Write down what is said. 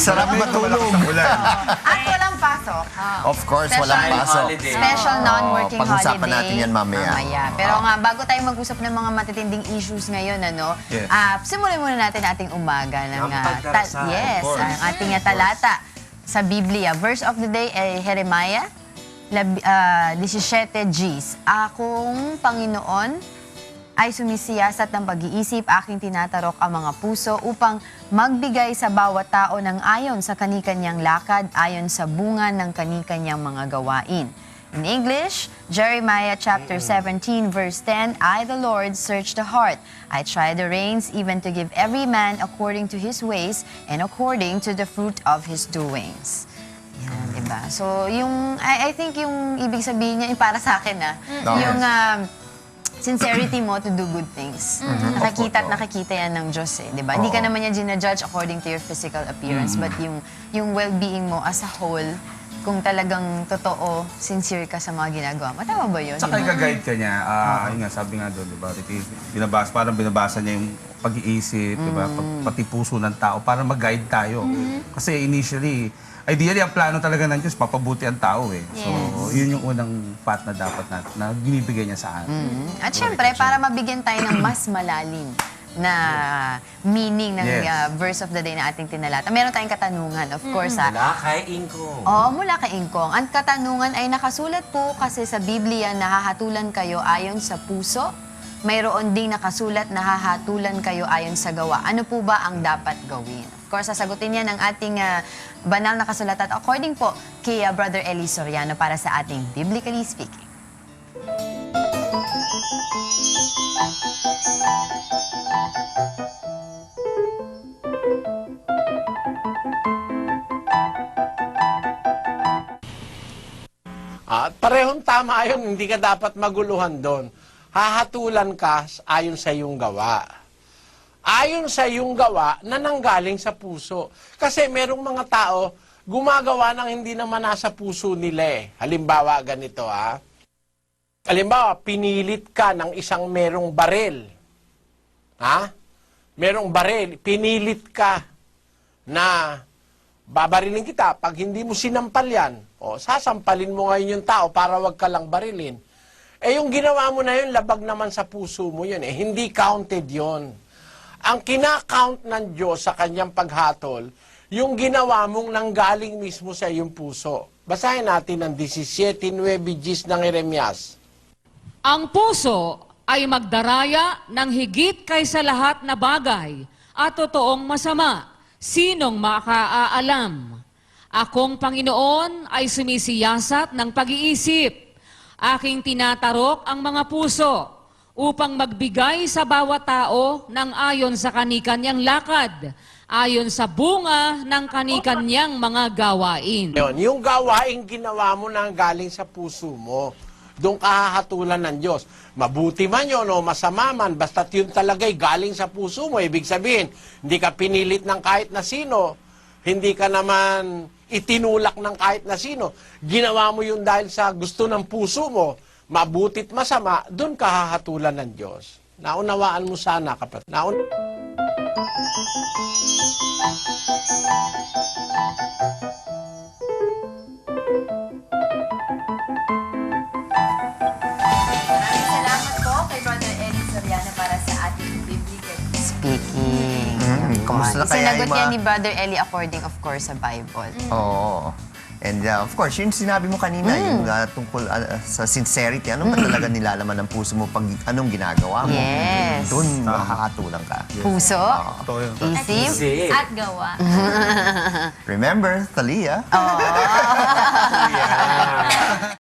Sarap matulog. At walang pasok. Of course, walang pasok. Special non-working holiday. Pag-usapan natin yan mamaya. Pero nga, bago tayo mag-usap ng mga matitinding issues ngayon, Yes. simulan muna natin ating umaga ng Ang pagdarasal, yes, of course. ang ating talata sa Biblia. Verse of the day ay Jeremiah 17 Gs. Akong Panginoon ay sumisiyasat ng pag-iisip, aking tinatarok ang mga puso upang magbigay sa bawat tao ng ayon sa kanikanyang lakad, ayon sa bunga ng kanikanyang mga gawain. In English, Jeremiah chapter 17 verse 10, I the Lord search the heart. I try the reins even to give every man according to his ways and according to the fruit of his doings. Yan, diba? So, I think yung ibig sabihin niya, yung para sa akin yung sincerity mo to do good things. Nakikita at nakikita yan ng Diyos diba? Hindi ka naman yan ginajudge according to your physical appearance, but yung well-being mo as a whole, kung talagang totoo, sincere ka sa mga ginagawa mo. Tama ba yun? Saka i-guide ka niya, ayun nga, sabi nga doon, diba, parang binabasa niya yung pag-iisip, diba, pati puso ng tao para mag-guide tayo. Kasi initially, ideally, ang plano talaga ng Diyos, papabuti ang tao So, yun yung unang path na dapat na binibigay niya sa atin. At syempre, para mabigyan tayo ng mas malalim na meaning ng verse of the day na ating tinalata. Meron tayong katanungan, of course. Mula kay Ingkong. Oo, mula kay Ingkong. Ang katanungan ay nakasulat po kasi sa Biblia, nahahatulan kayo ayon sa puso. Mayroon ding nakasulat, nahahatulan kayo ayon sa gawa. Ano po ba ang dapat gawin? Of course, sasagutin yan ng ating banal na kasulatan according po kay Brother Eli Soriano para sa ating Biblically Speaking. At parehong tama yun, hindi ka dapat maguluhan doon. Hahatulan ka ayon sa iyong gawa. Ayon sa iyong gawa na nanggaling sa puso. Kasi merong mga tao, gumagawa ng hindi naman nasa puso nila Halimbawa, ganito Halimbawa, pinilit ka ng isang merong barel. Merong barel, pinilit ka na babarilin kita. Pag hindi mo sinampal yan, sasampalin mo ngayon yung tao para wag ka lang barilin. Yung ginawa mo na yun, labag naman sa puso mo yun. Hindi counted yun. Ang kinakount ng Diyos sa kanyang paghatol, yung ginawa mong nanggaling mismo sa iyong puso. Basahin natin ang 17:9 Gs ng Jeremias. Ang puso ay magdaraya ng higit kaysa lahat na bagay at totoong masama. Sinong makakaalam? Akong Panginoon ay sumisiyasat ng pag-iisip. Aking tinatarok ang mga puso upang magbigay sa bawat tao ng ayon sa kanikanyang lakad, ayon sa bunga ng kanikanyang mga gawain. Yung gawain ginawa mo nang galing sa puso mo, doon kahahatulan ng Diyos. Mabuti man yun o masama man, basta't yun talaga'y galing sa puso mo. Ibig sabihin, hindi ka pinilit ng kahit na sino, hindi ka naman itinulak ng kahit na sino. Ginawa mo yun dahil sa gusto ng puso mo, mabutit masama, doon kahahatulan ng Diyos. Naunawaan mo sana, kapatid. Maraming salamat po kay Brother Eli Soriano para sa ating Biblically Speaking. Kumusta na kaya Sinagot yung yan ni Brother Eli according, of course, sa Bible. Oo. And of course, yung sinabi mo kanina, yung tungkol sa sincerity, ano ba talaga nilalaman ng puso mo pag anong ginagawa mo? Yes. Doon makakatulang ka. Puso, Totoo yun. isip, Isip. at gawa. Remember, Thalia?